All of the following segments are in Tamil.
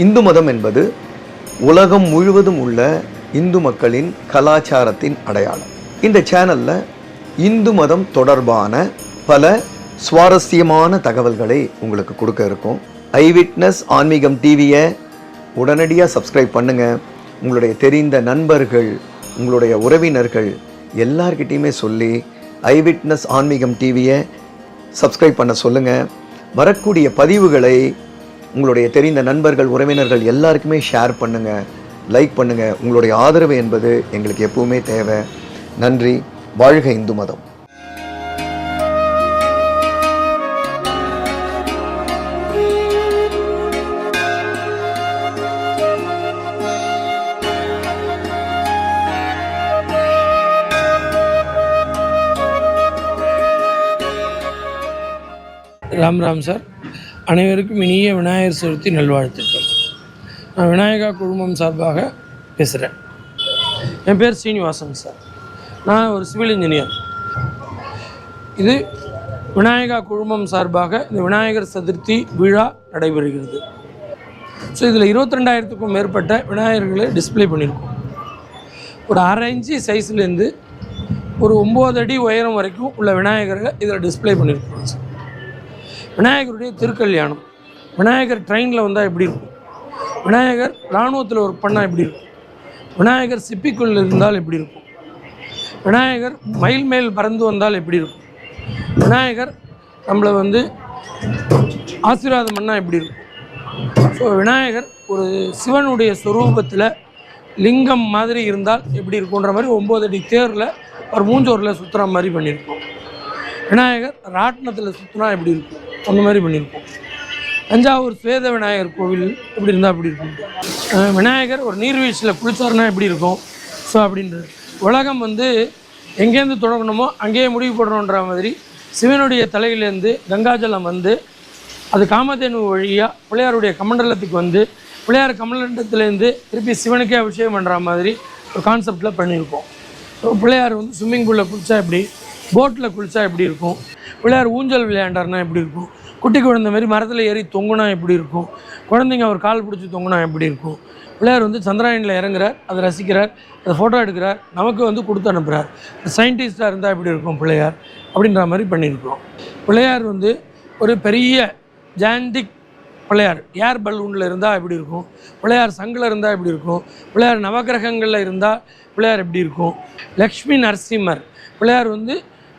இந்து மதம் என்பது உலகம் முழுவதும் உள்ள இந்து மக்களின் கலாச்சாரத்தின் அடையாளம். இந்த சேனலில் இந்து மதம் தொடர்பான பல சுவாரஸ்யமான தகவல்களை உங்களுக்கு கொடுக்க இருக்கும். ஐவிட்னஸ் ஆன்மீகம் டிவியை உடனடியாக சப்ஸ்கிரைப் பண்ணுங்கள். உங்களுடைய தெரிந்த நண்பர்கள், உங்களுடைய உறவினர்கள் எல்லார்கிட்டையுமே சொல்லி ஐவிட்னஸ் ஆன்மீகம் டிவியை சப்ஸ்கிரைப் பண்ண சொல்லுங்கள். வரக்கூடிய பதிவுகளை உங்களுடைய தெரிந்த நண்பர்கள், உறவினர்கள் எல்லாருக்குமே ஷேர் பண்ணுங்கள், லைக் பண்ணுங்கள். உங்களுடைய ஆதரவு என்பது எங்களுக்கு எப்பவுமே தேவை. நன்றி. வாழ்க இந்து மதம். ராம் ராம் சார். அனைவருக்கும் இனிய விநாயகர் சதுர்த்தி நல்வாழ்த்துக்கள். நான் விநாயகா குழுமம் சார்பாக பேசுகிறேன். என் பேர் ஸ்ரீனிவாசன் சார். நான் ஒரு சிவில் இன்ஜினியர். இது விநாயகா குழுமம் சார்பாக இந்த விநாயகர் சதுர்த்தி விழா நடைபெறுகிறது. ஸோ இதில் 22,000க்கும் மேற்பட்ட விநாயகர்களை டிஸ்பிளே பண்ணியிருக்கோம். ஒரு 1/2 இன்ச்சு சைஸ்லேருந்து ஒரு 9 அடி உயரம் வரைக்கும் உள்ள விநாயகர்களை இதில் டிஸ்பிளே பண்ணியிருக்கோம் சார். விநாயகருடைய திருக்கல்யாணம், விநாயகர் ட்ரெயினில் வந்தால் எப்படி இருக்கும், விநாயகர் இராணுவத்தில் ஒர்க் பண்ணால் எப்படி இருக்கும், விநாயகர் சிப்பிக்குள் இருந்தால் எப்படி இருக்கும், விநாயகர் மயில் மேல் பறந்து வந்தால் எப்படி இருக்கும், விநாயகர் நம்மளை ஆசீர்வாதம் பண்ணால் எப்படி இருக்கும். ஸோ விநாயகர் ஒரு சிவனுடைய ஸ்வரூபத்தில் லிங்கம் மாதிரி இருந்தால் எப்படி இருக்குன்ற மாதிரி 9 அடி தேரில் ஒரு மூஞ்சோரில் சுற்றுற மாதிரி பண்ணியிருக்கோம். விநாயகர் ராட்டினத்தில் சுற்றினா எப்படி இருக்கும் அந்த மாதிரி பண்ணியிருக்கோம். தஞ்சாவூர் ஸ்வேத விநாயகர் கோவில் எப்படி இருந்தால் அப்படி இருக்கும். விநாயகர் ஒரு நீர்வீழ்ச்சியில் குளிச்சார்னா எப்படி இருக்கும். ஸோ அப்படின்றது உலகம் எங்கேருந்து தொடங்கணுமோ அங்கேயே முடிவு போடணுன்ற மாதிரி சிவனுடைய தலையிலேருந்து கங்காஜலம் அது காமதேனு வழியாக பிள்ளையாருடைய கமண்டலத்துக்கு பிள்ளையார் கமண்டலத்துலேருந்து திருப்பி சிவனுக்கே அபிஷேகம் பண்ணுற மாதிரி ஒரு கான்செப்டில் பண்ணியிருக்கோம். ஸோ பிள்ளையார் ஸ்விம்மிங் பூலில் குளித்தா எப்படி, போட்டில் குளித்தா எப்படி இருக்கும், பிள்ளையார் ஊஞ்சல் விளையாண்டார்னா எப்படி இருக்கும், குட்டி குழந்தை மாதிரி மரத்தில் ஏறி தொங்குனா எப்படி இருக்கும், குழந்தைங்க அவர் கால் பிடிச்சி தொங்குனா எப்படி இருக்கும், பிள்ளையார் சந்திராயனில் இறங்குறார், அதை ரசிக்கிறார், அதை ஃபோட்டோ எடுக்கிறார், நமக்கு கொடுத்து அனுப்புகிறார். சயின்டிஸ்டாக இருந்தால் எப்படி இருக்கும் பிள்ளையார் அப்படின்ற மாதிரி பண்ணியிருக்கோம். பிள்ளையார் ஒரு பெரிய ஜாண்டிக் பிள்ளையார் ஏர் பலூனில் இருந்தால் எப்படி இருக்கும், பிள்ளையார் சங்கில் இருந்தால் எப்படி இருக்கும், பிள்ளையார் நவகிரகங்களில் இருந்தால் பிள்ளையார் எப்படி இருக்கும், லக்ஷ்மி நரசிம்மர் பிள்ளையார்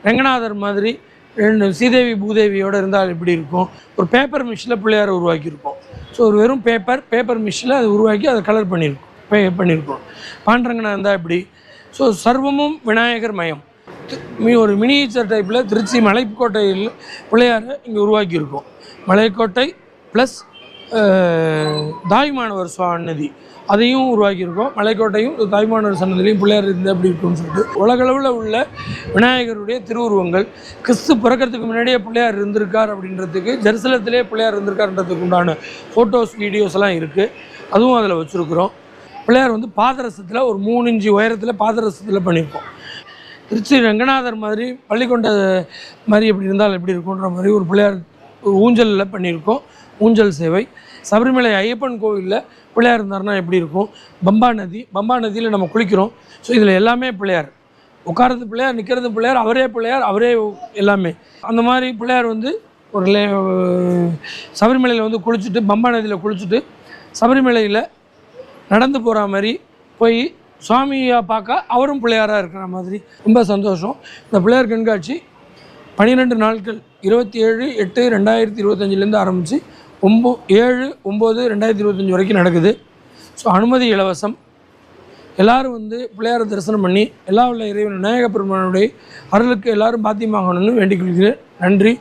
ரங்கநாதர் மாதிரி 2 ஸ்ரீதேவி பூதேவியோடு இருந்தால் எப்படி இருக்கும். ஒரு பேப்பர் மிஷினில் பிள்ளையாரை உருவாக்கியிருக்கோம். ஸோ ஒரு வெறும் பேப்பர் மிஷினில் அதை உருவாக்கி அதை கலர் பண்ணியிருக்கோம். பாண்டரங்கனா இருந்தால் எப்படி. ஸோ சர்வமும் விநாயகர் மயம். ஒரு மினியேச்சர் டைப்பில் திருச்சி மலைக்கோட்டையில் பிள்ளையாரை இங்கே உருவாக்கியிருக்கோம். மலைக்கோட்டை ப்ளஸ் தாய்மானவர் சன்னதி அதையும் உருவாக்கியிருக்கோம். மலைக்கோட்டையும் தாய்மானவர் சன்னதிலையும் பிள்ளையார் இருந்தால் அப்படி இருக்கும்னு சொல்லிட்டு உலகளவில் உள்ள விநாயகருடைய திருவுருவங்கள் கிறிஸ்து பிறக்கிறதுக்கு முன்னாடியே பிள்ளையார் இருந்திருக்கார் அப்படின்றதுக்கு, ஜெருசலத்திலே பிள்ளையார் இருந்திருக்காருன்றதுக்கு உண்டான ஃபோட்டோஸ் வீடியோஸ் எல்லாம் இருக்குது. அதுவும் அதில் வச்சுருக்குறோம். பிள்ளையார் பாதரசத்தில் ஒரு 3 இன்ச்சு உயரத்தில் பாதரசத்தில் பண்ணியிருக்கோம். திருச்சி ரங்கநாதர் மாதிரி பள்ளிக்கொண்ட மாதிரி எப்படி இருந்தால் எப்படி இருக்குன்ற மாதிரி ஒரு பிள்ளையார் ஊஞ்சலில் பண்ணியிருக்கோம். ஊஞ்சல் சேவை. சபரிமலை ஐயப்பன் கோவிலில் பிள்ளையார் இருந்தார்னா எப்படி இருக்கும். பம்பா நதியில் நம்ம குளிக்கிறோம். ஸோ இதில் எல்லாமே பிள்ளையார். உட்காரது பிள்ளையார், நிற்கிறது பிள்ளையார், அவரே எல்லாமே. அந்த மாதிரி பிள்ளையார் ஒரு சபரிமலையில் குளிச்சுட்டு, பம்பா நதியில் குளிச்சுட்டு சபரிமலையில் நடந்து போகிற மாதிரி போய் சுவாமியாக பார்க்க அவரும் பிள்ளையாராக இருக்கிற மாதிரி ரொம்ப சந்தோஷம். இந்த பிள்ளையார் கண்காட்சி 12 நாட்கள் 27/8/2025 ஆரம்பித்து 7/9/2025 வரைக்கும் நடக்குது. ஸோ அனுமதி இலவசம். எல்லோரும் பிள்ளையாரை தரிசனம் பண்ணி எல்லா உள்ள இறைவன் விநாயக பெருமானுடைய அருளுக்கு எல்லோரும் பாத்தியமாகணும்னு வேண்டிக் கொள்கிறேன். நன்றி.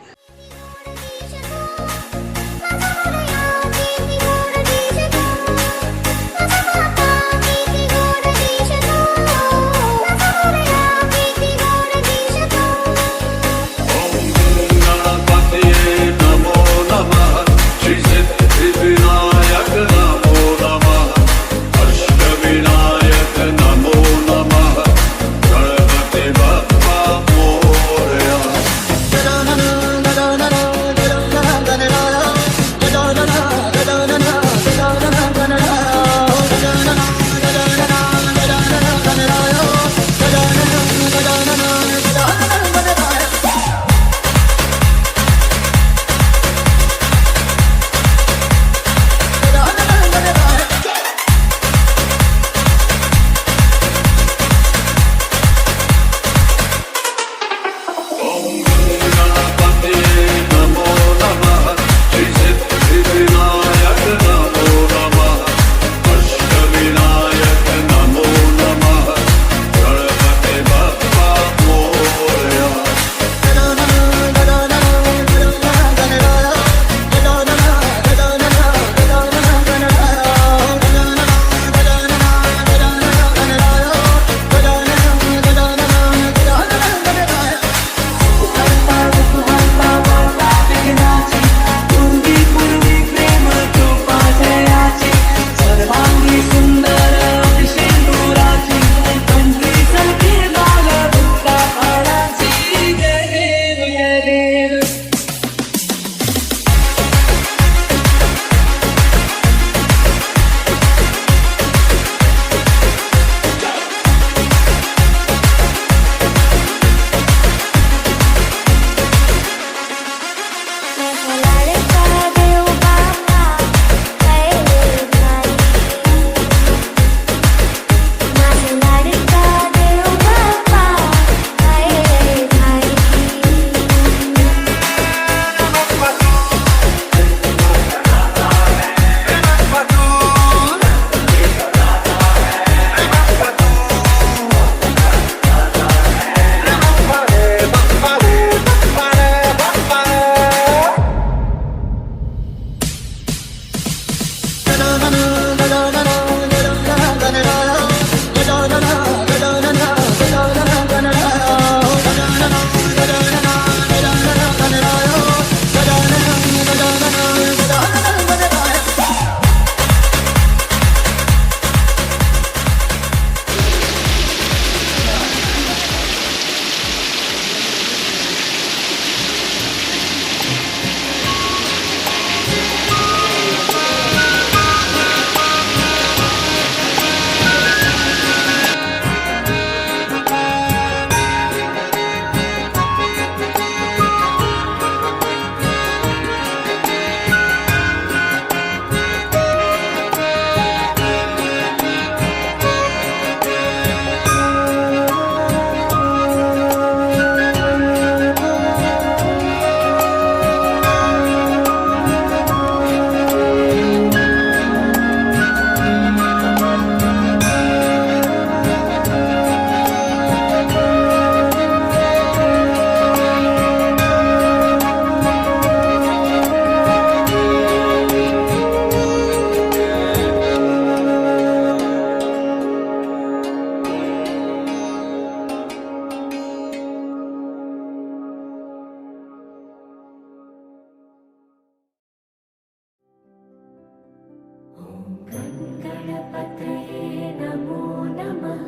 नमो नमः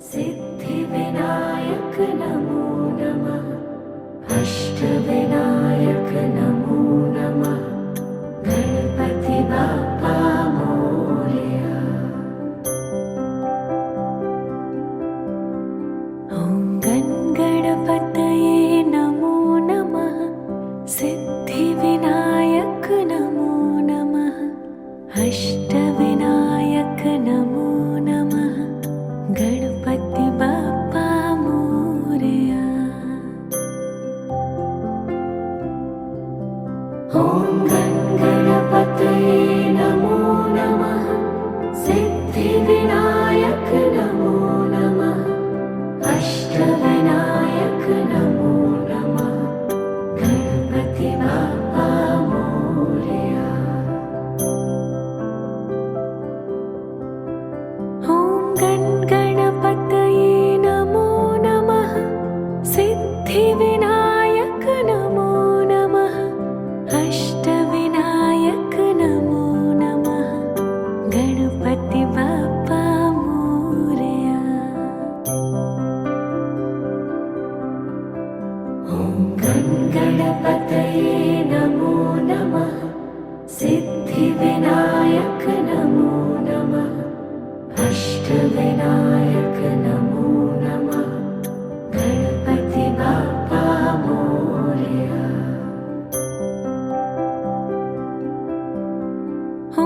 सिद्धिविनायक नमो नमः अष्टविनायक नमो नमः गणपति बाप्पा मोरया। ॐ गणपतये नमो नमः सिद्धिविनायक नमो नमः अष्टविनायक नमो नमः गणपति बाप्पा मोरया। ॐ गणपतये नमो नमः सिद्धिविनायक नमो नमः अष्टविनायक नमो नमः गणपति बाप्पा मोरया। ॐ गणपतये नमो नमः सिद्धिविनायक नमो नमः अष्टविनायक नमो नमः गणपति बाप्पा मोरया। ॐ गणपतये नमो नमः सिद्धिविनायक नमो नमः अष्टविनायक नमो नमः गणपति बाप्पा मोरया। ॐ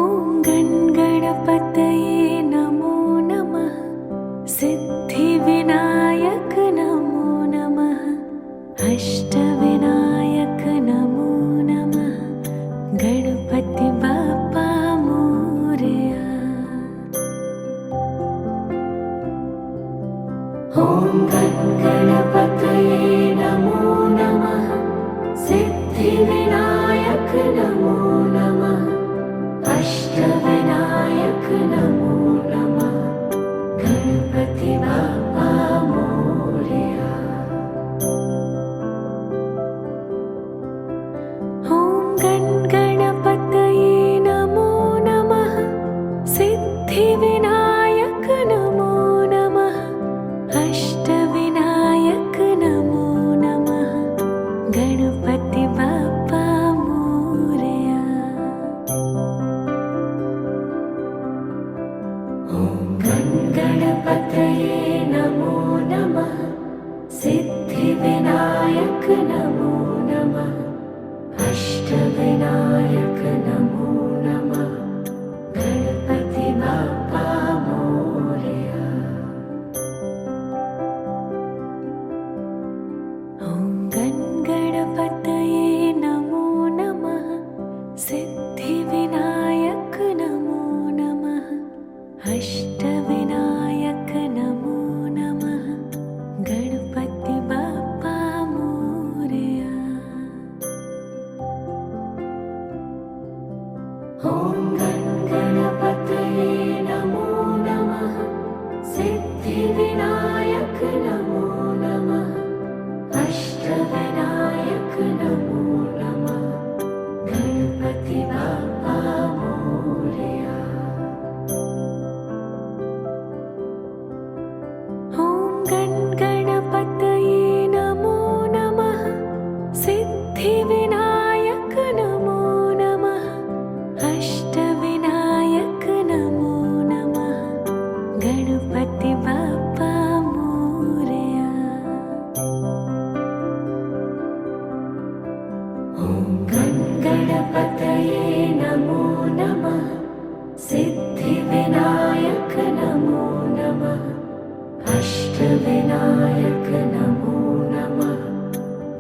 गणपतये नमो नमः सिद्धिविनायक नमो नमः अष्टविनायक नमो नमः गणपति बाप्पा मोरया। ॐ गणपतये नमो नमः सिद्धिविनायक नमो नमः अष्टविनायक नमो नमः गणपति बाप्पा मोरया। ॐ गणपतये नमो नमः सिद्धिविनायक नमो नमः अष्टविनायक नमो नमः गणपति बाप्पा मोरया। ॐ गणपतये नमो नमः सिद्धिविनायक नमो नमः अष्टविनायक नमो नमः गणपति बाप्पा मोरया। ॐ गणपतये नमो नमः सिद्धिविनायक नमो नमः अष्टविनायक नमो नमः गणपति बाप्पा मोरया। ॐ गणपतये नमो नमः सिद्धिविनायक नमो नमः अष्टविनायक नमो नमः गणपति बाप्पा मोरया। ॐ गणपतये नमो नमः सिद्धिविनायक नमो नमः अष्टविनायक नमो नमः गणपति बाप्पा मोरया। ॐ गणपतये नमो नमः सिद्धिविनायक नमो नमः अष्टविनायक नमो नमः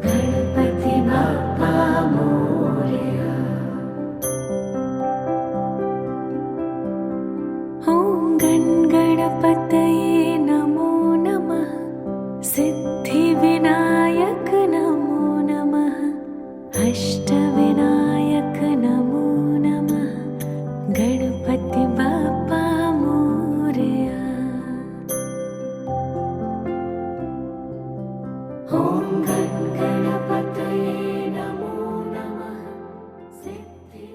गणपति बाप्पा मोरया। ॐ गणपतये नमो नमः सिद्धिविनायक नमो नमः अष्टविनायक नमो नमः गणपति बाप्पा मोरया। ॐ गणपतये नमो नमः सिद्धि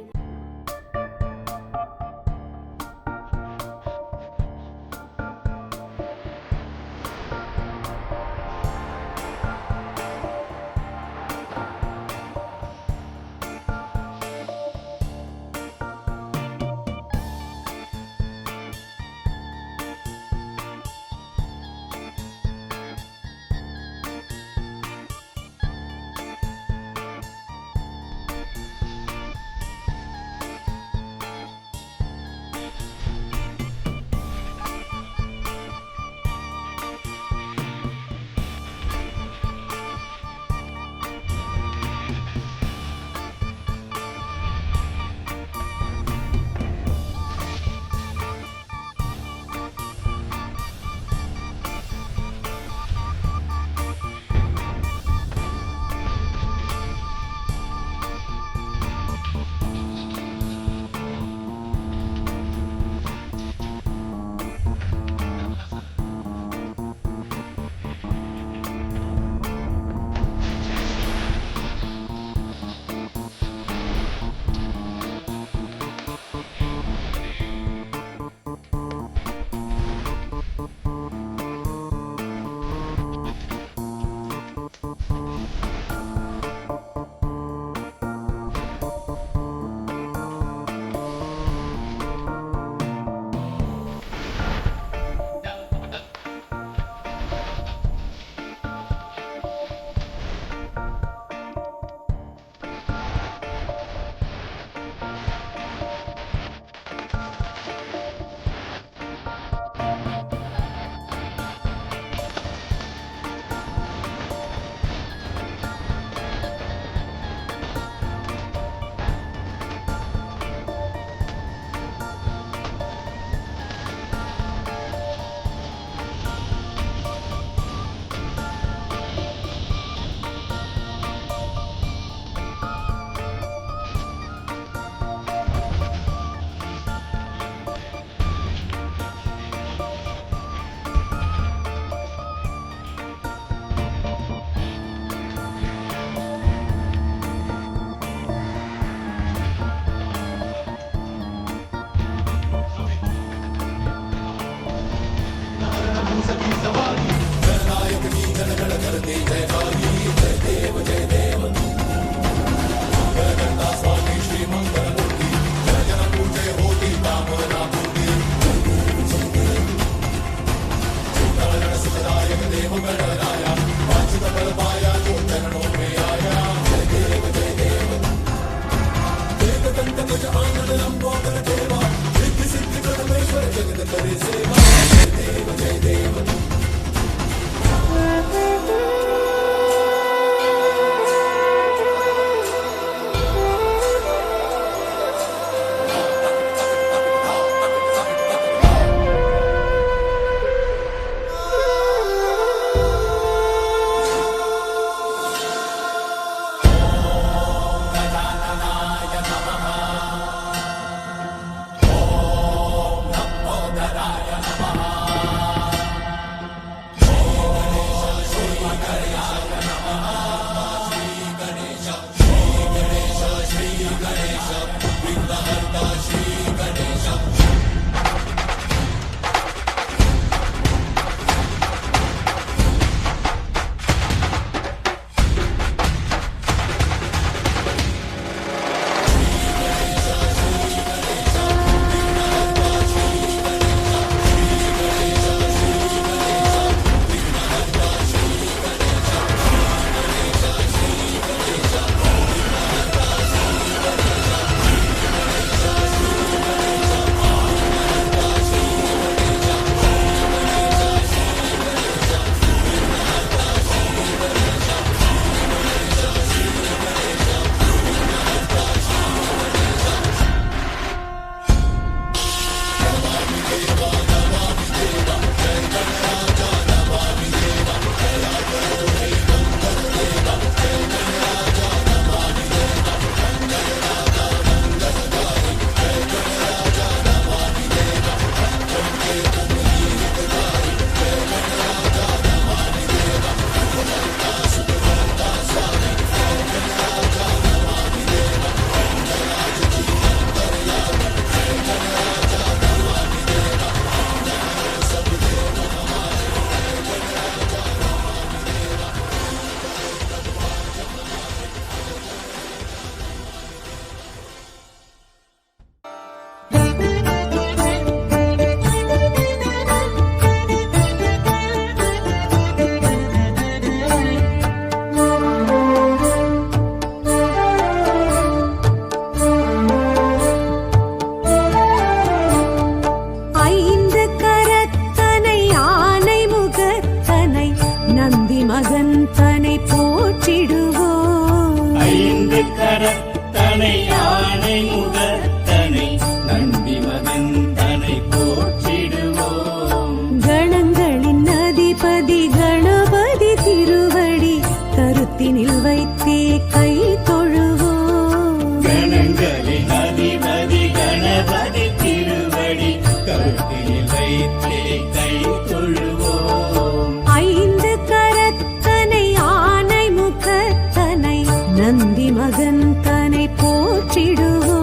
கரத்தனை யானை முகத்தனை நந்தி மகந்தனை போற்றிடுவோம். கணங்களின் அதிபதி கணபதி திருவடி கருத்தினில் வைத்தே கை தொழுவோம். கணங்களின் அதிபதி கணபதி திருவடி கருத்தினில் வைத்தே கை தொழுவோம். ஐந்து கரத்தனை ஆனை முகத்தனை நந்தி மகன் தனை போற்றிடுவோம்.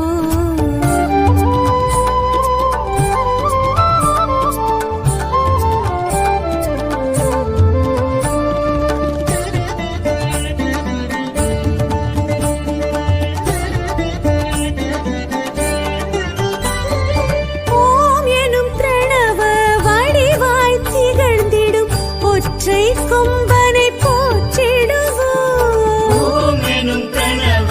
ஓம் எனும் பிரணவ வடிவாய் திகழ்ந்திடும் ஒற்றை கொம்பனை போற்றிடுவோம். ஓம் எனும் பிரணவ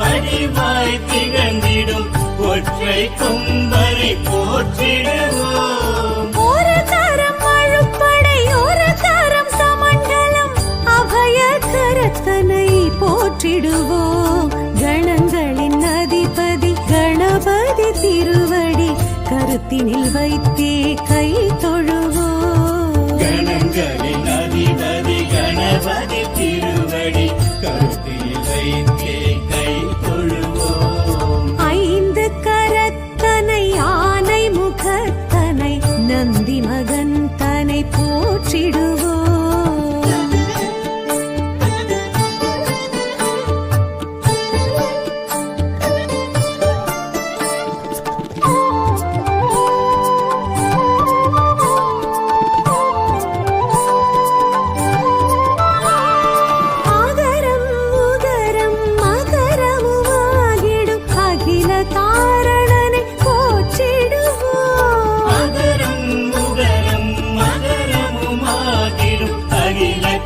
வடிவாய் திகழ்ந்திடும் ஒற்றை கொம்பனை போற்றிடுவோம். ஒரு கரம் அழுப்படை ஒரு கரம் சமண்டலம் அபய கரத்தனை போற்றிடுவோம். கணங்களின் அதிபதி கணபதி திருவடி கருத்தினில் வைத்தே கை தொழுவோம். கணங்களின் அதிபதி கணபதி திருவடி கருத்தில் வைத்தே கை தொழுவோம். ஐந்து கரத்தனை ஆனை முகத்தனை நந்தி மகன் தனை போற்றிடுவோம்.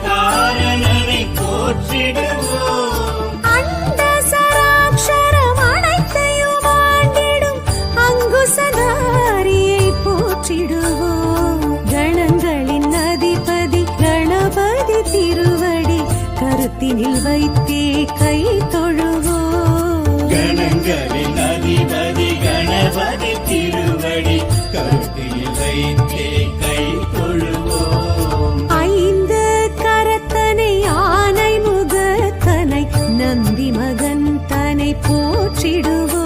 காரணனை போற்றிடுவோம். அண்ட சராட்சரம் அனைத்தையும் ஆண்டிடும் அங்குசதாரியை போற்றிடுவோம். கணங்களின் அதிபதி கணபதி திருவடி கருத்தினில் வைத்தே கை தொழுவோம். கணங்களின் அதிபதி கணபதி திருவடி கருத்தில் வைத்தே கை தொழுவோம். ஐந்து கரத்தனை ஆனை முகத்தனை நந்தி மகன் தனை போற்றிடுவோம்.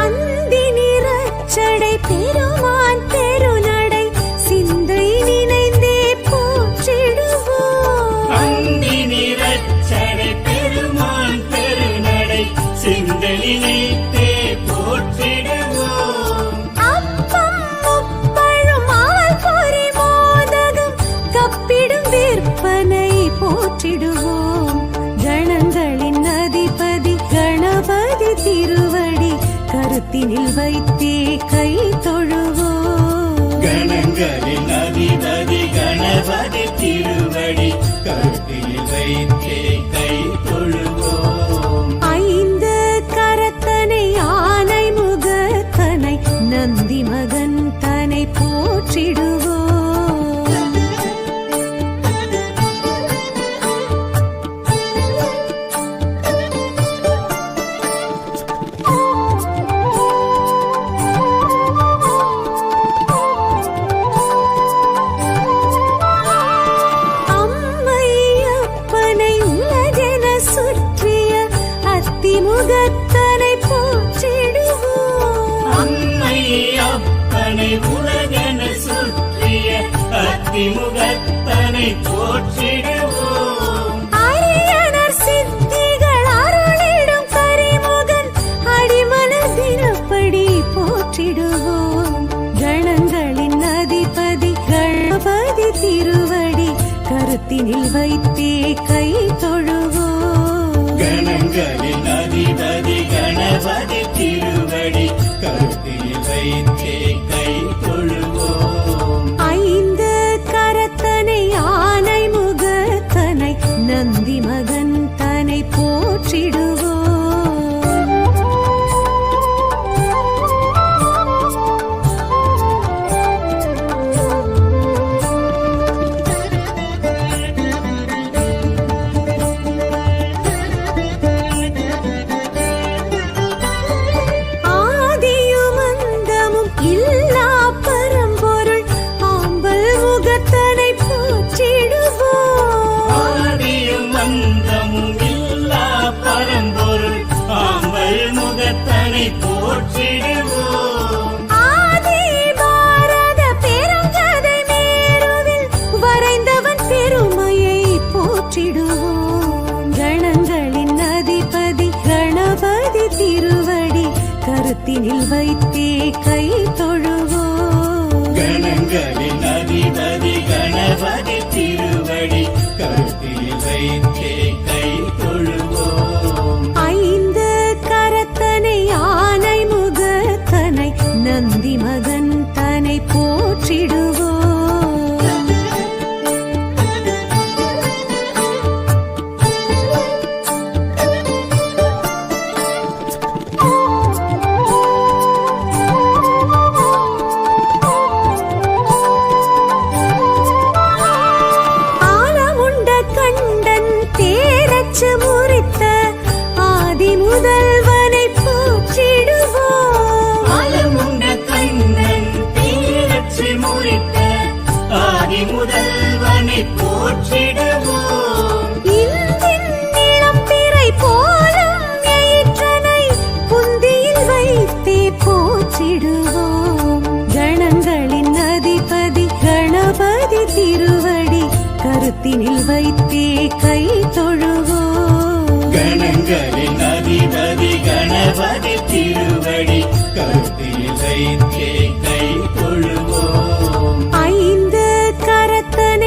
அந்தி நிறச்சடை பெருமான் பெருநடை சிந்தை நினைந்தே போற்றிடுவோம். அந்தி நிறச்சடை பெருமான் பெருநடை சிந்தலினைத்தே போற்றிடுவோம். அப்பம் முப்பழும் ஆல் பொறி மோதகம் கப்பிடும் விற்பனை போற்றிடுவோம். கணங்களின் அதிபதி கணபதி திருவடி கருத்தினில் வைத்தே கை தொழுவோம். கணங்களின் அதிபதி கணபதி திருவடி கருத்தில் வைத்தே கை தொழுவோம். ஐந்து கரத்தனை ஆனை முகத்தனை நந்தி மகன் தனை போற்றிடுவோம். அம்மையப்பனை உலகென சுற்றிய அத்திமுகத்தனை போற்றிடுவோம். அம்மை அப்பனை உலகென சுற்றிய அத்திமுகத்தனை போற்றிடுவோம். அரியணர் சித்திகள் அருளிடும் கரிமுகன் அடிமலர் தினப்படி போற்றிடுவோம். கணங்களின் அதிபதி கணபதி திருவடி கருத்தினில் வைத்தே கை தொழுவோம். கணங்களின் அதிபதி கணபதி திருவடி கருத்தில் வைத்தே கை தொழுவோம். ஐந்து கரத்தனை ஆனை முகத்தனை நந்தி மகன் தனை போற்றிடுவோம். ஆதியும் அந்தமும் இல்லா பரம்பொருள் ஆம்பல் முகத்தனை போற்றிடுவோம். ஆதியும் அந்தமும் இல்லா பரம்பொருள் ஆம்பல் முகத்தனை போற்றிடுவோம். ஆதி பாரத பெருங்கதை மேருவில் வரைந்தவன் பெருமையை போற்றிடுவோம். கணங்களின் அதிபதி கணபதி திருவடி கருத்தினில் வைத்தே கை தொழுவோம். கணங்களின் அதிபதி கணபதி திருவடி கருத்தில் வைத்தே கை தொழுவோம். ஐந்து கரத்தனை ஆனை முகத்தனை நந்தி மகன் தனை போற்றிடுவோம். ஆலமுண்ட கண்டன் தேரச்சு முறித்த ஆதி முதல்வனை போற்றிடுவோம். ஆலமுண்ட கண்ணன் தீரச்சி முறித்த ஆதி முதல்வனை போற்றிடுவோம். இந்தின் இளம் பிறை போலும் எயிற்றனை புந்தியில் வைத்தே போற்றிடுவோம். கணங்களின் அதிபதி கணபதி திருவடி கருத்தினில் வைத்தே கை தொழுவோம். கணங்களின் அதிபதி கணபதி திருவடி கருத்தில் வைத்தே கை தொழுவோம். ஐந்து கரத்தனை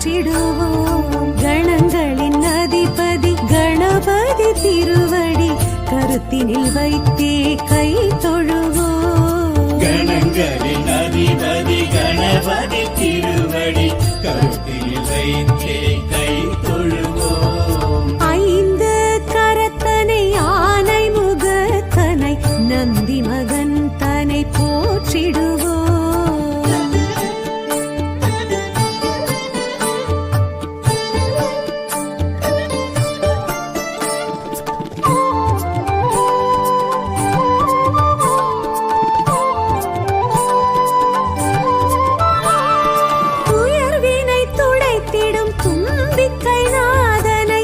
போற்றிடுவோம் கணங்களின் அதிபதி கணபதி திருவடி கருத்தினில் வைத்தே கை தொழுவோம் கணங்களின் அதிபதி கணபதி திருவடி கருத்தில் வைத்தே கை தொழுவோம் ஐந்து கரத்தனை ஆனை முகத்தனை நந்தி மகன் தனை போற்றிடுவோம் துயர்வினை துடைத்திடும் தும்பிக்கை நாதனை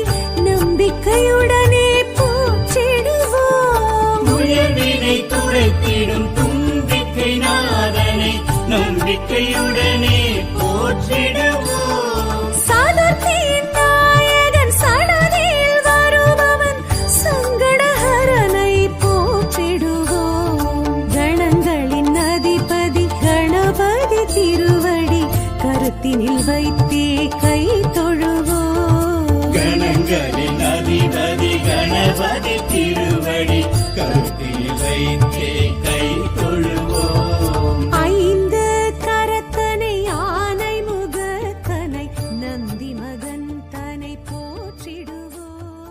நம்பிக்கையுடனே போற்றிடுவோம் உயர்வினை துடைத்திடும் தும்பிக்கை நாதனை நம்பிக்கையுடனே போற்றிடுவோம் சதுர்த்தியின் நாயகன் சடதியில் வருபவன் சங்கடஹரனை போற்றிடுவோம் கணங்களின் அதிபதி கணபதி திருவடி கருத்தினில் வைத்தே